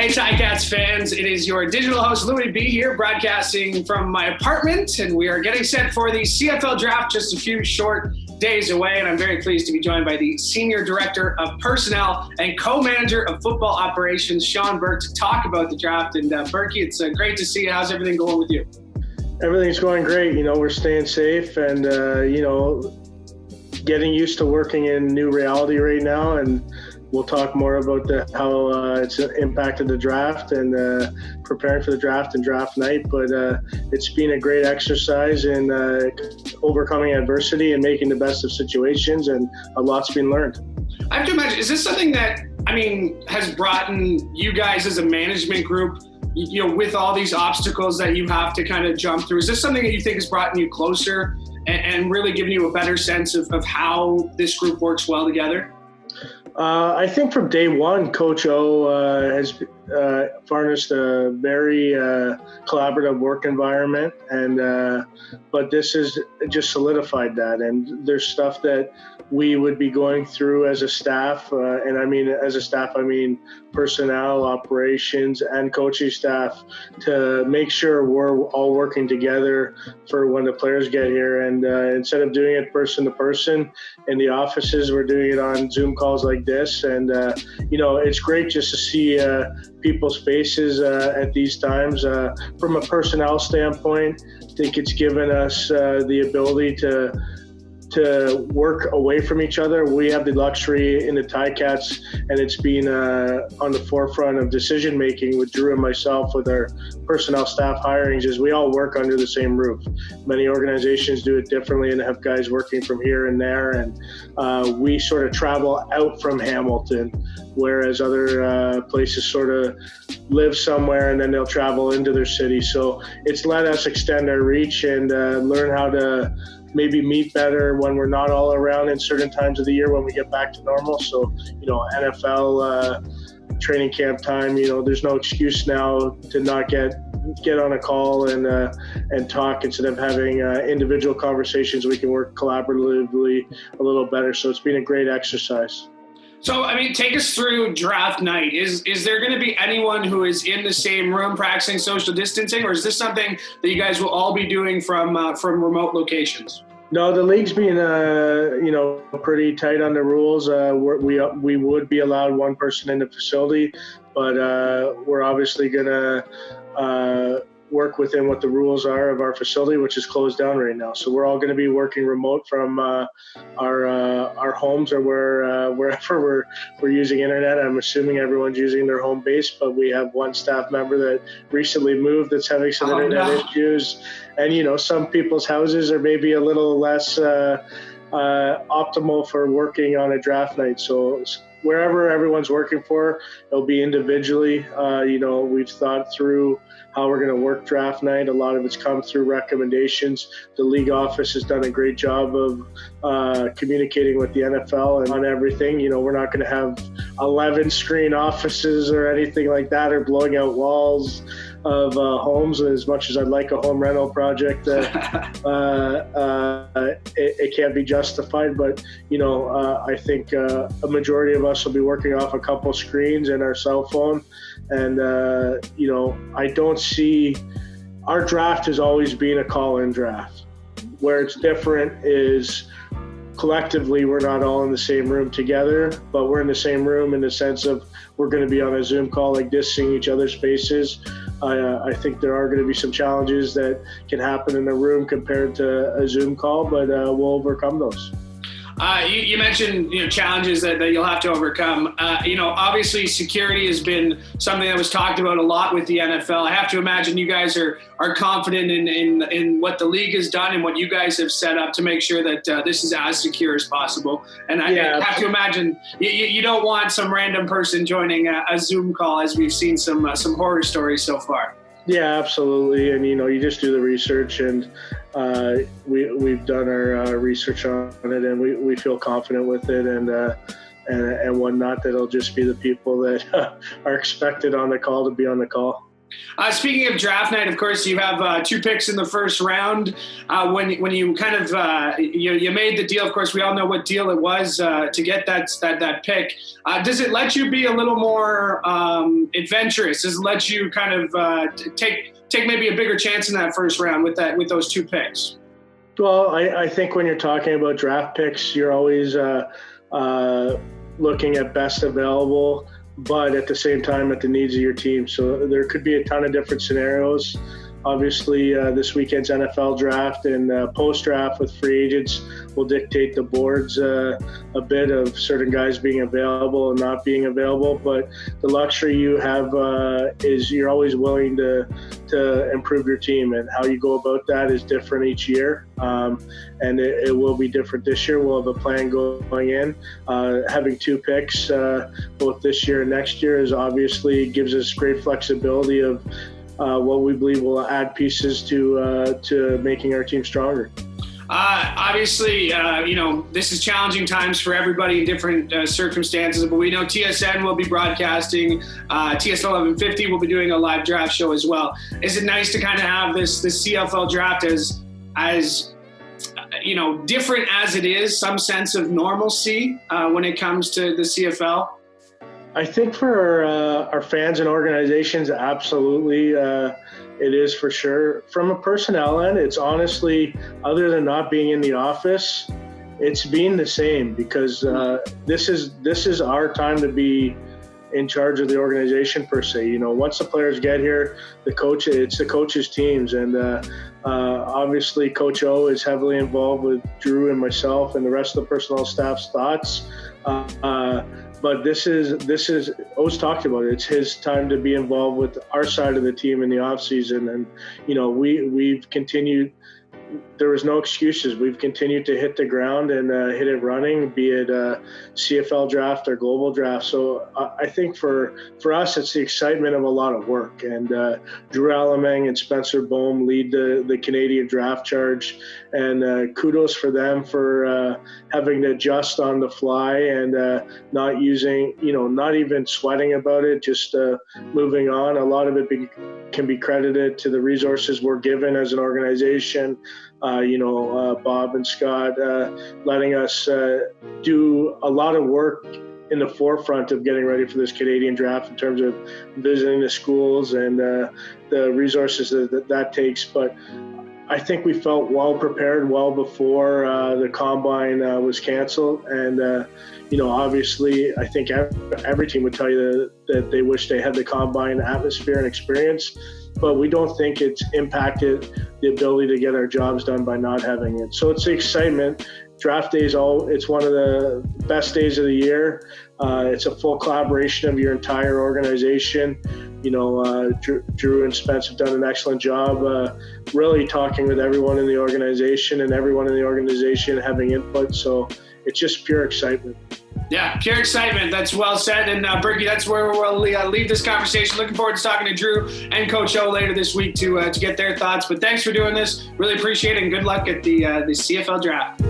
Hey, Ticats fans, it is your digital host, Louie B, here, broadcasting from my apartment, and we are getting set for the CFL Draft just a few short days away, and I'm very pleased to be joined by the Senior Director of Personnel and Co-Manager of Football Operations, Shawn Burke, to talk about the draft. And Burke, it's great to see you. How's everything going with you? Everything's going great. We're staying safe and, getting used to working in new reality right now, and we'll talk more about how it's impacted the draft and preparing for the draft and draft night. But it's been a great exercise in overcoming adversity and making the best of situations, and a lot's been learned. I have to imagine, is this something that, has brought in you guys as a management group, with all these obstacles that you have to kind of jump through? Is this something that you think has brought you closer and really given you a better sense of how this group works well together? I think from day one, Coach O has furnished a very collaborative work environment, but this has just solidified that. And there's stuff that we would be going through as a staff, I mean personnel, operations, and coaching staff, to make sure we're all working together for when the players get here. And instead of doing it person to person in the offices, we're doing it on Zoom calls like this. And it's great just to see people's faces at these times. From a personnel standpoint, I think it's given us the ability to work away from each other. We have the luxury in the Ticats, and it's been on the forefront of decision making with Drew and myself with our personnel staff hirings, is we all work under the same roof. Many organizations do it differently and have guys working from here and there, and we sort of travel out from Hamilton, whereas other places sort of live somewhere and then they'll travel into their city. So it's let us extend our reach and learn how to maybe meet better when we're not all around in certain times of the year when we get back to normal. So, NFL training camp time, there's no excuse now to not get on a call and talk. Instead of having individual conversations, we can work collaboratively a little better. So it's been a great exercise. So, take us through draft night. Is there going to be anyone who is in the same room practicing social distancing, or is this something that you guys will all be doing from remote locations? No, the league's being, pretty tight on the rules. We would be allowed one person in the facility, but we're obviously going to work within what the rules are of our facility, which is closed down right now. So we're all going to be working remote from our homes or wherever we're using internet. I'm assuming everyone's using their home base, but we have one staff member that recently moved that's having some internet issues. And, some people's houses are maybe a little less optimal for working on a draft night. So wherever everyone's working for, it'll be individually. We've thought through how we're going to work draft night. A lot of it's come through recommendations. The league office has done a great job of communicating with the NFL and on everything. We're not going to have 11 screen offices or anything like that, or blowing out walls of homes. As much as I'd like a home rental project, it can't be justified. But I think a majority of us will be working off a couple screens and our cell phone. And I don't see, our draft has always been a call-in draft. Where it's different is collectively we're not all in the same room together, but we're in the same room in the sense of we're going to be on a Zoom call like this, seeing each other's faces. I think there are going to be some challenges that can happen in a room compared to a Zoom call, but we'll overcome those. You mentioned challenges that you'll have to overcome. Obviously security has been something that was talked about a lot with the NFL. I have to imagine you guys are confident in what the league has done and what you guys have set up to make sure that this is as secure as possible. And I have to imagine you don't want some random person joining a Zoom call, as we've seen some horror stories so far. Yeah, absolutely. And you just do the research, and we've done our research on it, and we feel confident with it, and whatnot, that it'll just be the people that are expected on the call to be on the call. Speaking of draft night, of course, you have 2 picks in the first round. When you kind of you made the deal, of course, we all know what deal it was to get that pick. Does it let you be a little more adventurous? Does it let you kind of take maybe a bigger chance in that first round with those 2 picks? Well, I think when you're talking about draft picks, you're always looking at best available, but at the same time at the needs of your team. So there could be a ton of different scenarios. Obviously, this weekend's NFL draft and post-draft with free agents will dictate the boards a bit of certain guys being available and not being available. But the luxury you have is you're always willing to improve your team, and how you go about that is different each year. And it will be different this year. We'll have a plan going in. Having 2 picks both this year and next year is obviously gives us great flexibility of what we believe will add pieces to making our team stronger. Obviously, this is challenging times for everybody in different circumstances, but we know TSN will be broadcasting. TSN 1150 will be doing a live draft show as well. Is it nice to kind of have this CFL draft as different as it is, some sense of normalcy when it comes to the CFL? I think for our fans and organizations, absolutely, it is for sure. From a personnel end, it's honestly, other than not being in the office, it's been the same, because this is our time to be in charge of the organization per se. Once the players get here, it's the coach's teams, and obviously Coach O is heavily involved with Drew and myself and the rest of the personnel staff's thoughts. But this is O's talked about it. It's his time to be involved with our side of the team in the off season, and we've continued. There was no excuses. We've continued to hit the ground and hit it running, be it CFL draft or global draft. So I think for us, it's the excitement of a lot of work. And Drew Alamang and Spencer Bohm lead the Canadian draft charge. And kudos for them for having to adjust on the fly and not using, not even sweating about it, just moving on. A lot of it can be credited to the resources we're given as an organization. Bob and Scott letting us do a lot of work in the forefront of getting ready for this Canadian draft in terms of visiting the schools and the resources that takes. But I think we felt well prepared well before the combine was canceled. And, obviously, I think every team would tell you that they wish they had the combine atmosphere and experience. But we don't think it's impacted the ability to get our jobs done by not having it. So it's the excitement. Draft day it's one of the best days of the year. It's a full collaboration of your entire organization. Drew and Spence have done an excellent job really talking with everyone in the organization, and everyone in the organization having input. So it's just pure excitement. Yeah, pure excitement. That's well said. And Berkey, that's where we'll leave this conversation. Looking forward to talking to Drew and Coach O later this week to get their thoughts. But thanks for doing this. Really appreciate it, and good luck at the CFL draft.